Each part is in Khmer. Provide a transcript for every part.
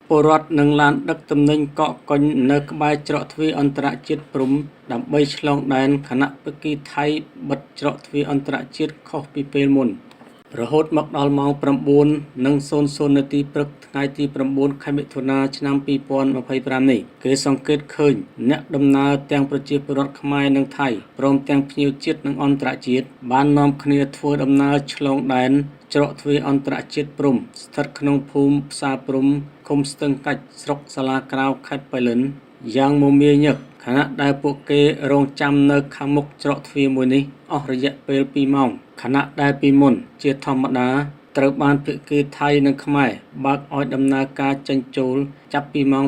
ពលរដ្ឋនឹងឡានដឹកទំនិញកកកុញនៅក្បែរច្រកទ្វារអន្តរជាតិព្រំដើម្បីឆ្លងដែនខណៈភាគីថៃបិទច្រកទ្វារអន្តរជាតិខុសពីពេលមុនរហូតមកដល់ម៉ោង 9:00 នាទីព្រឹកថ្ងៃទី 9 ខែមិថុនាឆ្នាំ 2025 នេះគេសង្កេតឃើញអ្នកដំណើរទាំងប្រជាពលរដ្ឋខ្មែរនិងថៃព្រមទាំងភ្ញៀវជាតិនិងអន្តរជាតិបាននាំគ្នាធ្វើដំណើរឆ្លងដែនច្រកទ្វារអន្តរជាតិព្រំស្ថិតក្នុងភូមិផ្សារព្រំឃុំស្ទឹងកាច់ស្រុកសាលាក្រៅខេត្តប៉ៃលិនយ៉ាងមមាញឹកខណៈដែលពួកគេរងចាំនៅខាងមុខច្រកទ្វារមួយនេះអស់រយៈពេល 2 ម៉ោងខណៈដែលពីមុនជាធម្មតាត្រូវបានភាគីថៃនិងខ្មែរបើកឲ្យដំណើរការចេញចូលចាប់ពីម៉ោង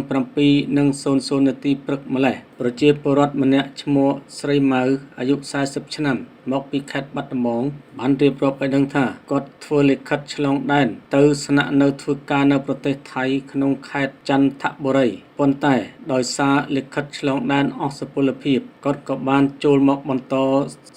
7:00 នាទីព្រឹកម្លេះប្រជាពលរដ្ឋម្នាក់ឈ្មោះស្រីម៉ៅអាយុ 40 ឆ្នាំមកពីខេត្តបាត់ដំបងបានរៀបរាប់ឲ្យដឹងថាគាត់ធ្វើលិខិតឆ្លងដែនទៅស្នាក់នៅធ្វើការនៅប្រទេសថៃក្នុងខេត្តចន្ទបុរីប៉ុន្តែដោយសារលិខិតឆ្លងដែនអស់សុពលភាពគាត់ក៏បានចូលមកបន្ត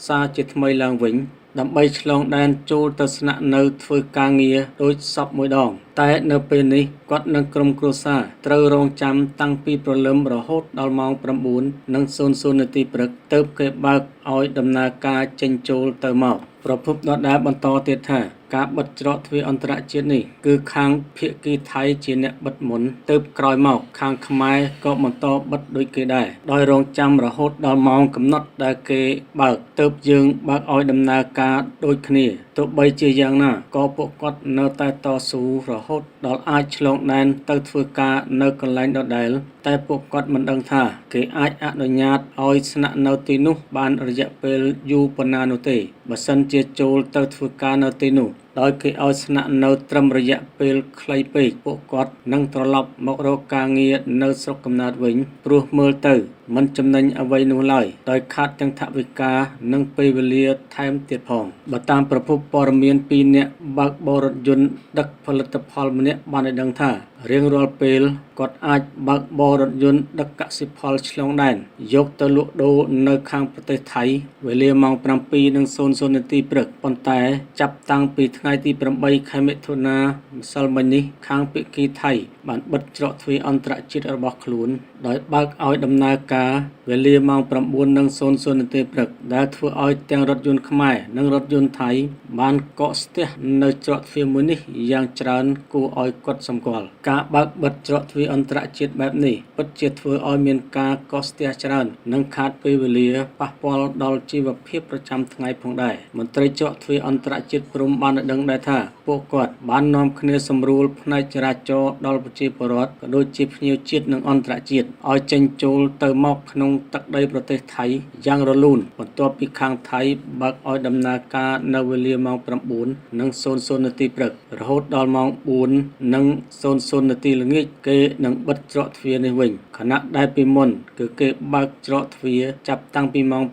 សារជាថ្មីឡើងវិញដើម្បីឆ្លងដែនចូលទៅស្នាក់នៅធ្វើការងារដូចសពមួយដងតែនៅពេលនេះគាត់និងក្រុមគ្រួសារត្រូវរងចាំតាំងពីព្រលឹមរហូតដល់ម៉ោង 9:00 នាទីព្រឹកទើបគេបើកឲ្យដំណើរការចេញចូលទៅមកប្រពន្ធដដែលបន្តទៀតថាការបិទច្រកទ្វារអន្តរជាតិនេះគឺខាងភាគីថៃជាអ្នកបិទមុនទើបក្រោយមកខាងខ្មែរក៏បន្តបិទដូចគេដែរដោយរងចាំរហូតដល់ម៉ោងកំណត់ដែលគេបើកទើបយើងបើកឲ្យដំណើរការដូចគ្នាទោះបីជាយ៉ាងណាក៏ពួកគាត់នៅតែតស៊ូរហូតដល់អាចឆ្លងដែនទៅធ្វើការនៅកន្លែងដដែលតែពួកគាត់មិនដឹងថាគេអាចអនុញ្ញាតឲ្យស្នាក់នៅទីនោះបានរយៈពេលយូរប៉ុណ្ណានោះទេបើសិនជាចូលទៅធ្វើការនៅទីនោះដោយគេឲ្យស្នាក់នៅត្រឹមរយៈពេលខ្លីពេកពួកគាត់នឹងត្រឡប់មករកការងារនៅស្រុកកំណើតវិញព្រោះមើលទៅមិនចំណេញអ្វីនោះឡើយដោយខាតទាំងថវិកានិងពេលវេលាថែមទៀតផងបើតាមប្រភពព័ត៌មានពីអ្នកបើកបររថយន្តដឹកផលិតផលម្នាក់បានឲ្យដឹងថារៀងរាល់ពេលគាត់អាចបើកបររថយន្តដឹកកសិផលឆ្លងដែនយកទៅលក់ដូរនៅខាងប្រទេសថៃវេលាម៉ោង 7:00 នាទីព្រឹកប៉ុន្តែចាប់តាំងពីថ្ងៃទី 8 ខែមិថុនាម្សិលមិញនេះខាងភាគីថៃបានបិទច្រកទ្វារអន្តរជាតិរបស់ខ្លួនដោយបើកឲ្យដំណើរការវេលាម៉ោង 9:00 នាទីព្រឹកដែលធ្វើឲ្យទាំងរថយន្តខ្មែរនិងរថយន្តថៃបានកកស្ទះនៅច្រកទ្វារមួយនេះយ៉ាងច្រើនគួរឲ្យកត់សម្គាល់ការបើកបិទច្រកទ្វារអន្តរជាតិបែបនេះពិតជាធ្វើឲ្យមានការកកស្ទះច្រើននិងខាតពេលវេលាប៉ះពាល់ដល់ជីវភាពប្រចាំថ្ងៃផងដែរមន្ត្រីច្រកទ្វារអន្តរជាតិព្រំបានដឹងដែរថាពួកគាត់បាននាំគ្នាសម្រួលផ្នែកចរាចរណ៍ដល់ប្រជាពលរដ្ឋក៏ដូចជាភ្ញៀវជាតិនិងអន្តរជាតិឲ្យចេញចូលទៅមកក្នុងទឹកដីប្រទេសថៃយ៉ាងរលូនបន្ទាប់ពីខាងថៃបើកឲ្យដំណើរការនៅវេលាម៉ោង 9:00 នាទីព្រឹករហូតដល់ម៉ោង 4:00 នាទីល្ងាចគេនឹងបិទច្រកទ្វារនេះវិញខណៈដែលពីមុនគឺគេបើកច្រកទ្វារចាប់តាំងពីម៉ោង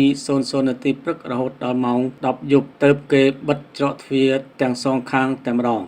7:00 នាទីព្រឹករហូតដល់ម៉ោង 10:00 យប់ទើបគេបិទច្រកទ្វារទាំងសងខាងតែម្ដង